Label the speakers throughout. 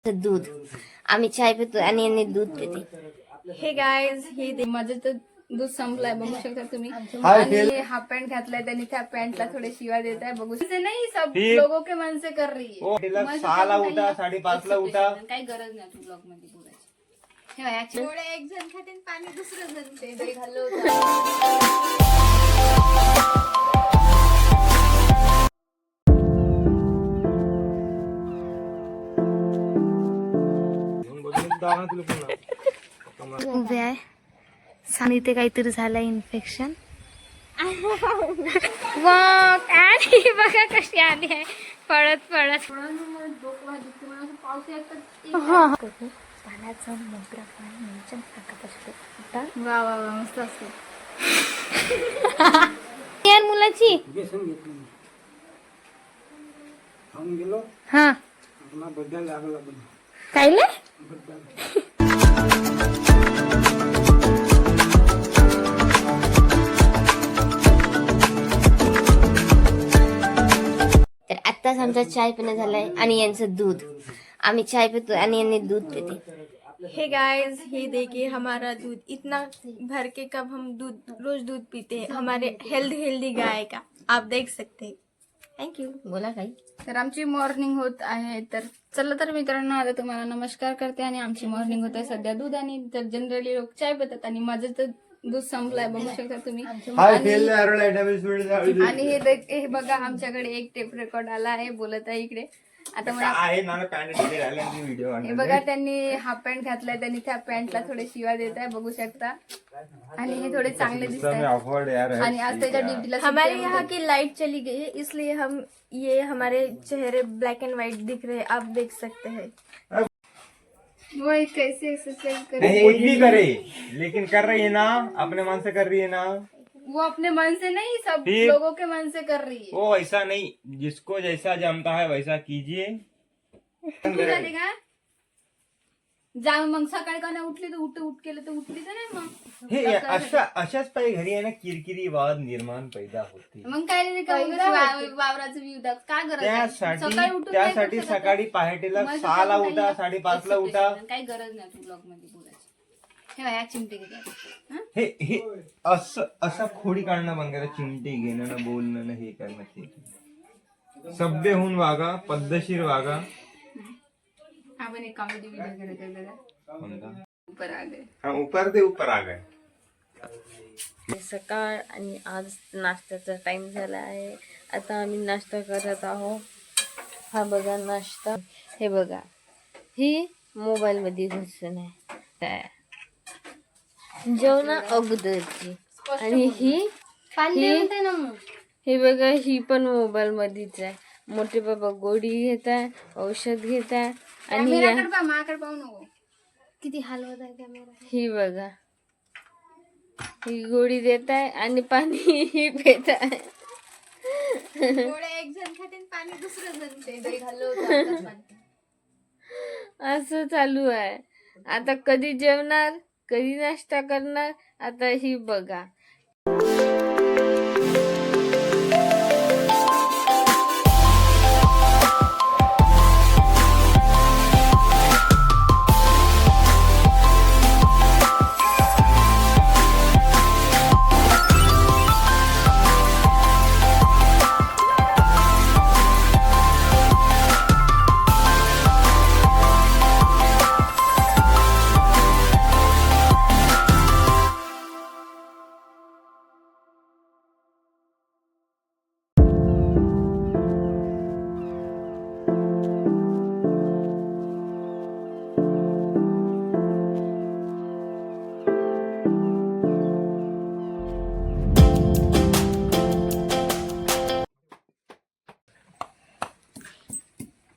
Speaker 1: दूध आम्ही चाय पितो आणि यांनी दूध पिते.
Speaker 2: हे गाइस, हे माझं तर दूध संपलंय, बघू शकता तुम्ही. आणि हाफ पॅन्ट घातलाय त्यांनी, त्या पॅन्टला थोडे शिवा देत आहे. बघू शकता नाही, सब लोगों के मन से कर रही है.
Speaker 3: 6ला उठा 5:30ला उठा,
Speaker 2: काही गरज नाही तू ब्लॉग मध्ये बोलायची.
Speaker 4: एक जण खाते पाणी दुसरं जण ते
Speaker 2: घाललं होतं.
Speaker 1: उभे आहे सांग, इथे काहीतरी झालंय इन्फेक्शन. आणि बघा कशी आली आहे पळत पळत. पाण्याचं मोगरा पाणी टाकत असतो.
Speaker 2: वा वा वा, मस्त असतो.
Speaker 1: यार मुलाची हा कायले तर आत्ताच आमचा चाय पिणं झालाय आणि यांचं दूध. आम्ही चाय पितो आणि यांनी दूध पिते.
Speaker 4: हे गाइस, ये देखिए हमारा दूध इतना भर के कब हम दूध रोज दूध पीते हैं, हमारे हेल्दी गाय का आप देख सकते हैं. थँक्यू.
Speaker 1: बोला काही.
Speaker 2: तर आमची मॉर्निंग होत आहे. तर चला तर मित्रांनो, आता तुम्हाला नमस्कार करते. आणि आमची मॉर्निंग होत आहे सध्या दूध आणि तर जनरली लोक चाय पितात आणि माझं तर दूध संपलंय, बघू शकता तुम्ही. आणि हे बघा, आमच्याकडे एक टेप रेकॉर्ड आला आहे, बोलत आहे इकडे. आता मला हे बघा, त्यांनी हाफ पॅन्ट घातलाय त्यांनी, त्या पॅन्टला थोडे शिवा देत आहे, बघू शकता. आणि हे थोडे चांगले दिसत आहे. आणि आज त्याच्या ड्युटीला
Speaker 4: हमारे यहाँ की लाइट चली गई है, इसलिए हम ये हमारे चेहरे ब्लैक एंड व्हाइट दिख रहे हैं, आप देख सकते हैं.
Speaker 2: वही कैसे एक्सरसाइज
Speaker 3: नहीं कुछ भी करे, लेकिन कर रही है ना, अपने मन से कर रही है ना.
Speaker 2: वो अपने मन से नहीं, सब लोगों के मन से कर रही है.
Speaker 3: वो ऐसा नहीं, जिसको जैसा जमता है वैसा कीजिए.
Speaker 2: झाले का जाऊ मग सकाळी का नाही उठली तर उठ केलं तर उठली तर नाही. मग
Speaker 3: हे अशाच पायी घरी आहे ना किरकिरी वाद निर्माण पैदा होते.
Speaker 2: मग काय रे, वावराचं व्ह्यू दाख का गरज सकाळी उठून
Speaker 3: त्यासाठी सकाळी पहाटेला 6ला उठा 5:30ला उठा.
Speaker 2: काही गरज नाही तू ब्लॉग मध्ये बोलायची. हे चिमटे घेतात.
Speaker 3: हे असं खोडी काढणं बंद करा. चिमटे घेणं ना, बोलणं ना, हे करणं. ते सभ्य होऊन वागा, पद्धतशीर वागा.
Speaker 2: आपण एक कॉमेडी व्हिडिओ करत आहे, ऊपर आ गए.
Speaker 3: हाँ, ऊपर ते ऊपर आ गए.
Speaker 1: सकाळ आणि आज नाश्त्याचा टाइम झाला आहे. आता आम्ही नाश्ता करत आहोत. हा बघा नाश्ता. हे बघा, ही मोबाईल मध्ये घुसून आहे जेवणा अगोदरची. आणि ही हे बघा, ही पण मोबाईल मध्येच आहे. मोठे बाबा गोळी घेत आहे, औषध घेत आहे. आणि
Speaker 2: माकडे पाहू नको, किती हलवत आहे कॅमेरा.
Speaker 1: ही बघा, ही गोळी देत आहे आणि पाणी ही पित आहे.
Speaker 4: एक जण खाते पाणी दुसरं जण ते घाललं होतं.
Speaker 1: असं चालू आहे. आता कधी जेवणार, कधी नाश्ता करणार, आता ही बघा.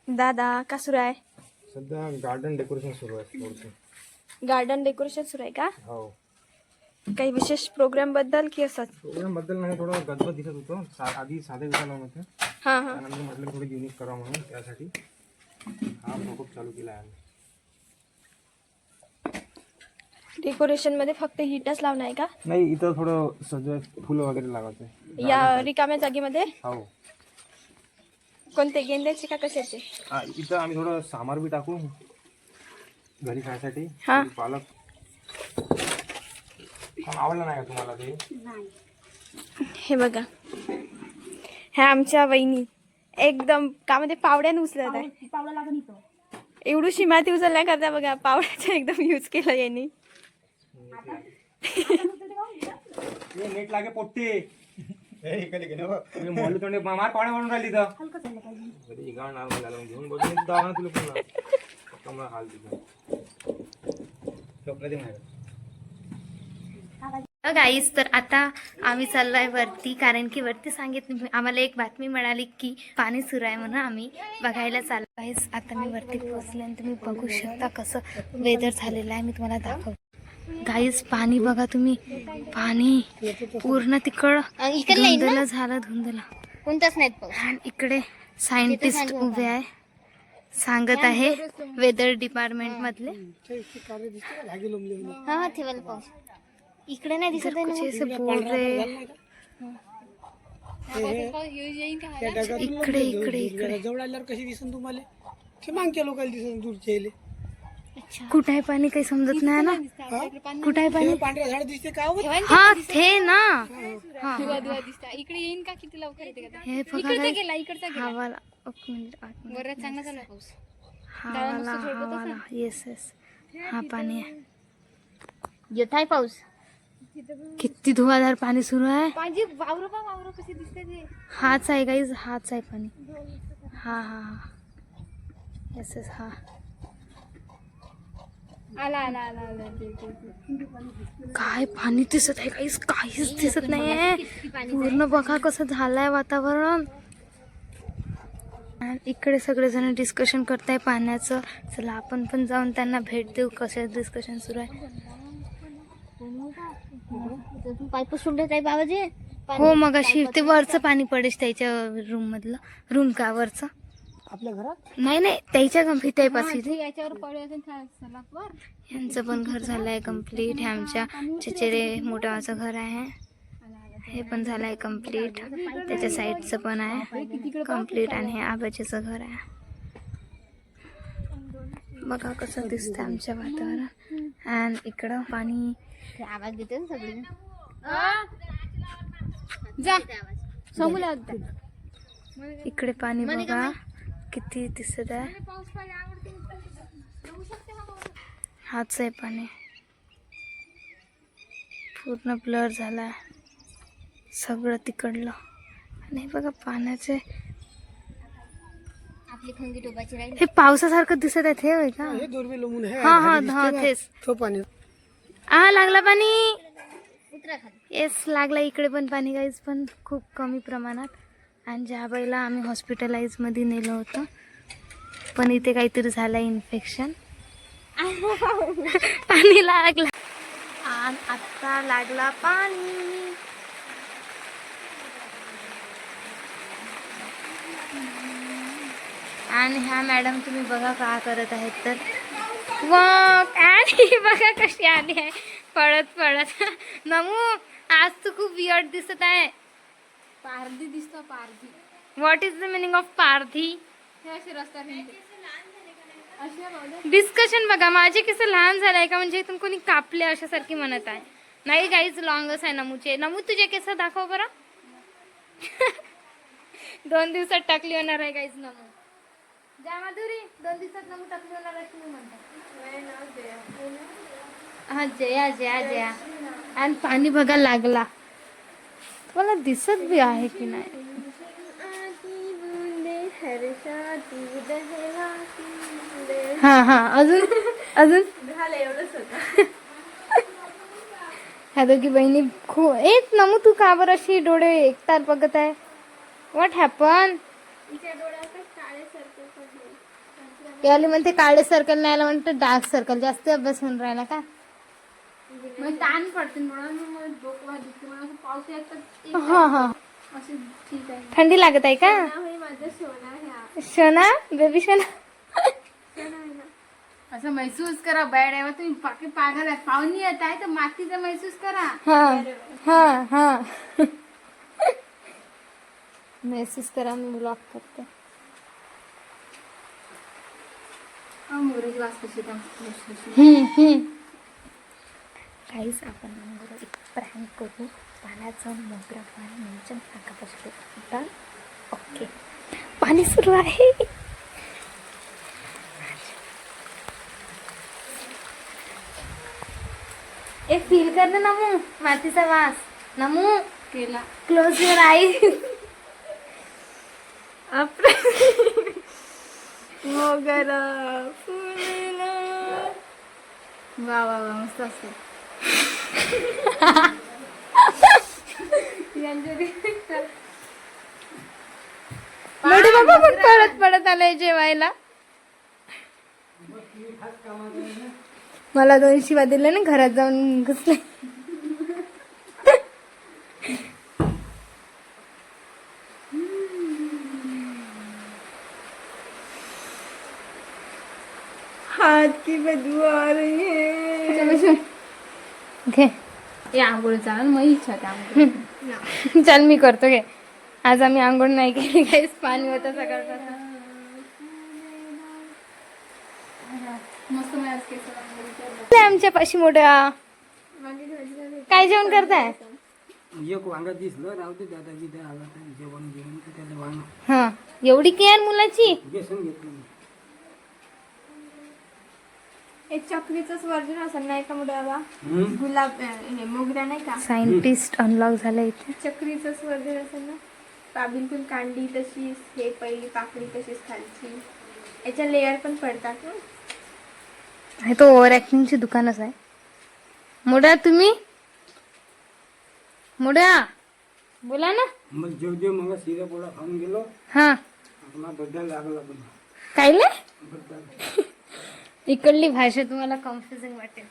Speaker 4: दादा का सुरू आहे?
Speaker 3: सध्या गार्डन डेकोरेशन सुरू आहे.
Speaker 4: गार्डन डेकोरेशन सुरू आहे का?
Speaker 3: हो.
Speaker 4: काही विशेष प्रोग्राम बद्दल की असंच?
Speaker 3: प्रोग्राम बद्दल नाही, थोडं गदबद दिसत होतं. आधी साधे दिसायला होते,
Speaker 4: हा.
Speaker 3: त्यानंतर म्हटलं थोडं युनिक करा म्हणून त्यासाठी हा प्रोग्राम चालू केला आहे.
Speaker 4: डेकोरेशन मध्ये फक्त हिटच लावणं आहे का?
Speaker 3: नाही, इथं थोडं सजवाय फुलं वगैरे लावायचं.
Speaker 4: या रिकाम्या जागेमध्ये
Speaker 3: हो.
Speaker 4: कोणते गेंद्याचे का कशाचे?
Speaker 3: इथं आम्ही थोडं सामार बी टाकू घरी खायसाठी
Speaker 4: हा.
Speaker 3: पालक पण आवडलं नाही का तुम्हाला ते?
Speaker 4: हे बघा, ह्या आमच्या वहिनी एकदम कामध्ये पावड्याने उचलत आहे. एवढी माती उचलल्या करता बघा, पावड्याचा एकदम यूज केला यांनी.
Speaker 3: नेट लागे पोट्टे मोल तोंडे मार पाण्या म्हणून राहिली तर घेऊन बघून तुला पुन्हा हाल
Speaker 5: गाईस, तर आता आम्ही चाललोय वरती, कारण की वरती सांगितलं आम्हाला एक बातमी मिळाली की पाणी सुरू आहे म्हणून आम्ही बघायला चाललो. गाईस, आता मी वरती पोहोचले आणि तुम्ही बघू शकता कसं वेदर झालेलं आहे. मी तुम्हाला दाखवतो. गाईस, पाणी बघा तुम्ही, पाणी पूर्ण तिकडं धुंदला झालं, धुंदला
Speaker 1: कोणताच नाहीत पाऊस.
Speaker 5: आणि इकडे सायंटिस्ट उभे आहे, सांगत आहे वेदर डिपार्टमेंट मधले.
Speaker 1: हा ठेवायला पाऊस इकडे नाही दिसत आहे
Speaker 5: कुछ ऐसे बोल रहे. इकडे इकडे इकडे
Speaker 6: जवळ आल्यावर कशी दिसन तुम्हाला? ते मागच्या लोकांना दिसन दूरचे इले.
Speaker 5: कुठे आहे पाणी काही समजत नाही ना. कुठे आहे पाणी?
Speaker 6: ते पांढऱ्या झाड दिसते का हो?
Speaker 5: हा ते ना. हा
Speaker 2: इकडे येईन का? किती लवकर येते का?
Speaker 5: हे बघा
Speaker 2: इकडचा
Speaker 5: guys.
Speaker 2: गेला, इकडचा गेला.
Speaker 5: हा वाला एक मिनिट, आठ मिनिट.
Speaker 2: बरं, चांगला चालू आहे पाऊस.
Speaker 5: हा वाला येस येस, हा पाणी आहे.
Speaker 1: येत आहे पाऊस.
Speaker 5: किती धुवाधार पाणी सुरू आहे.
Speaker 2: माझी वावर कशी दिसते ते.
Speaker 5: हाच आहे गाईज, हाच आहे पाणी. हा हा हा येस येस, हा
Speaker 2: आला आला आला आला
Speaker 5: काय पाणी दिसत आहे गाईज, काहीच दिसत नाहीये. पूर्ण बघा कसं झालंय वातावरण. आणि इकडे सगळेजण डिस्कशन करताय पाण्याचं. चला आपण पण जाऊन त्यांना भेट देऊ, कसं डिस्कशन सुरू आहे.
Speaker 1: पाईप सोडत आहे बाबाजी.
Speaker 5: हो, मग अशी ते वरचं पाणी पडेल त्याच्या रूम मधलं. रूम का वरचं?
Speaker 6: आपल्या घरात
Speaker 5: नाही नाही, त्याच्या गंभीर टाईप असेल.
Speaker 2: याच्यावर पडले असेल सलापवर.
Speaker 5: यांचं पण घर झालंय कम्प्लीट. हे आमच्या चचेरे मोठ्याचं घर आहे, हे पण झालंय कम्प्लीट. त्याच्या साईडचं पण आहे कम्प्लीट. आणि हे आबाजीचं घर आहे. बघा कसं दिसतंय आमच्या वातावरण. आणि इकडं पाणी
Speaker 1: आवाज देते ना सगळी.
Speaker 2: जा समोर.
Speaker 5: इकडे पाणी बघा किती दिसत आहे. हाच आहे पाणी, पूर्ण ब्लर झाला सगळं तिकडलं. आणि बघा पाण्याचे
Speaker 1: आपली खंगी डोबाची राहील.
Speaker 5: हे पावसासारखं दिसत आहे. हे होय का?
Speaker 6: हे दोरवे लोमून हे
Speaker 5: हा हा हा, तेच.
Speaker 6: तो पाणी
Speaker 5: लागला पाणी.
Speaker 1: उतरा खाली.
Speaker 5: येस, लागला इकडे पण पाणी गाईज, पण खूप कमी प्रमाणात. आणि ज्या बाईला आम्ही हॉस्पिटलाइजमध्ये नेलं होतं, पण इथे काहीतरी झालं इन्फेक्शन. पाणी लागला आणि आता लागला पाणी. आणि ह्या मॅडम तुम्ही बघा का करत आहेत तर. आणि बघा कशी आली आहे पळत पळत. नमू, आज तू खूप वियर्ड दिसत आहे.
Speaker 2: पारधी दिसतो, Pardhi.
Speaker 5: What is the meaning of Pardhi?
Speaker 2: हे असे रस्त्यावर हिंडते. असे बावडे.
Speaker 5: डिस्कशन बघा, माझे केस लहान झालाय का म्हणजे इथून कोणी कापले अशासारखी म्हणत आहे. नाही गाईज, लॉंगच आहे नमूचे. नमू तुझे केस दाखव बरं. 2 दिवसात टाकली होणार आहे गाईज नमू. जया माधुरी, 2 दिवसात नमू टाकली होणार आहे तुम्ही म्हणता. हा जया जया जया. आणि पाणी बघा लागला. मला दिसत बी आहे की नाही. हा हा, अजून अजून ह्या दोघी बहिणी खूप. नमू तू का बरं अशी डोळे एकतार बघत आहे? What happen? याला म्हणते काळे सर्कल, नाही याला म्हणते डार्क सर्कल. जास्त अभ्यास होऊन राहिला का?
Speaker 2: मग ताण पडते म्हणून मग डोकं दुखते म्हणून पाऊस येतात.
Speaker 5: हा हा,
Speaker 2: असे ठीक आहे.
Speaker 5: थंडी लागत आहे का?
Speaker 2: माझं सोना ह्या
Speaker 5: शोना, बेबी शोना.
Speaker 2: असं महसूस करा. बॅड आहे तुम्ही बाकी पागल आहे. पाहुणी येत आहे तर मातीचा महसूस करा.
Speaker 5: हा हा हा, मेसेज करा, मी ब्लॉक करते.
Speaker 2: मोगऱ्याची वास कशी येते.
Speaker 5: काहीच आपण अंगावर एक प्रँक करू. पाण्याचं मोगरा पाणी म्हणजे टाका. ओके, पाणी सुरू आहे. एक फील कर ना नमू, मातीचा वास. नमू
Speaker 2: केला.
Speaker 5: Close your eyes.
Speaker 4: मोगरा फुलला.
Speaker 2: वा वा वा, मस्त असते.
Speaker 4: मोठी बाबा पण पडत आलाय जेवायला. मला 2 शिवा दिले ना, घरात जाऊन घुसले. हाथ की बदबू आ रही है.
Speaker 5: घे.
Speaker 2: या आंघोळ चाल, मग इच्छा त्या आंघोळ.
Speaker 5: चल मी करतो घे. आज आम्ही आंघोळ नाही केली, काहीच पाणी होतं सकाळपासून.
Speaker 2: मस्त मी आज केस आंघोळ.
Speaker 5: आमच्या पाशी मोठ्या काय जेवण करताय?
Speaker 6: एक वांगा दिसलं राहू दे दादा तिथे आला तर जेवण घेऊन त्याला वांगा
Speaker 5: हा, एवढी केअर मुलाची.
Speaker 6: बेसन घेतलं मी.
Speaker 4: एक चकलीचंच वर्जन असेल नाही का मोठा बाबा? गुलाब हे मोगरा नाही का,
Speaker 5: सायंटिस्ट अनलॉक झालं इथे.
Speaker 4: चक्रीचंच वर्जन असेल ना. बिलकुल कांडी तशीच, हे पहिली पाकळी तशीच खालची. याच्या लेअर पण पडतात ना.
Speaker 5: हे तो ओव्हर ऍक्टिंगची दुकानच आहे. मोठ्या तुम्ही मोठ्या बोला ना.
Speaker 6: मग जेव मग शिरा पोळा खाऊन गेलो.
Speaker 5: हा,
Speaker 6: आपला बद्दल लागला पण
Speaker 5: कायले इकडली भाषा तुम्हाला कन्फ्युजिंग वाटेल.